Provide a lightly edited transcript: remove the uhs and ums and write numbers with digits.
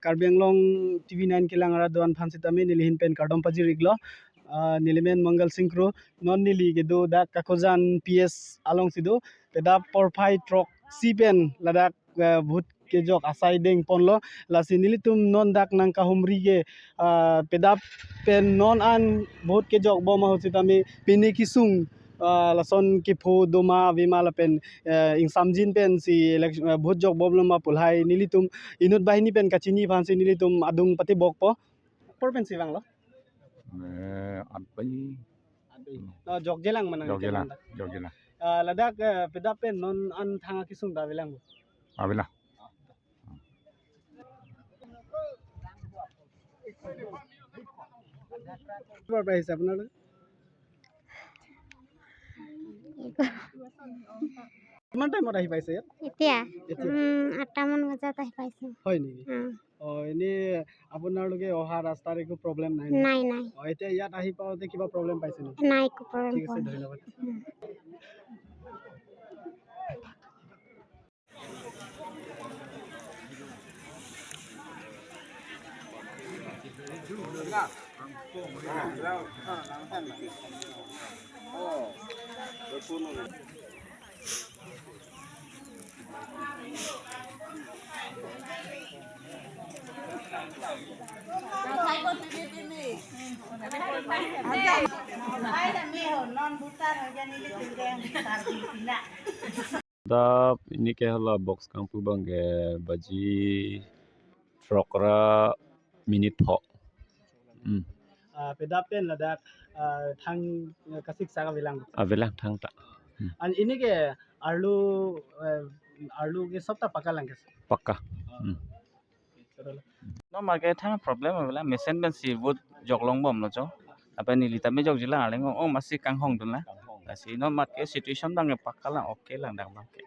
Karbi Anglong TV9 kilang araduan phansitami nilihin pen kardom paji riglo nilimen Mangal Singkro non nili gedo dak kakojan PS along sido peda porphai trok sipen ladak bhut kejok asai deng ponlo lasi nilitum non dak nang kahumri ge peda pen non an bhut kejok boma hositami pini kisung lason kipu doma vimala pen ing samjin pen si bhut jok bobloma pulhai nilitum inut bahini pen kachini phansi nilitum adung pati bokpo por pen si banglo Adpai jok jelang manang Jogela ladak peda pen non an thanga kisung da bilang Abila বৰ পাইছে আপোনাৰ কিমান টাইমত আহি পাইছে ইয়াত এতিয়া 8টা মান বজাত আহি পাইছো হয় নেকি এনে আপোনালোকে অহা ৰাস্তাৰ একো প্ৰব্লেম নাই নাই এতিয়া ইয়াত আহি পাওঁতে কিবা প্ৰব্লেম পাইছে নেকি নাই একো প্ৰব্লেম ঠিক আছে ধন্যবাদ da ini kehla box kampu bangge baji trokra minute pho peda pen ladak thang kasik saga bilang avelang thang ta an ini ke arlu ke sabta pakalang ke pakka no market thang problem avela mesen ben si bot joklong bom lo cho apa ni lita me jok jila aleng o masih kang hong dun la si no market situation dang pakka la okay lang dang ke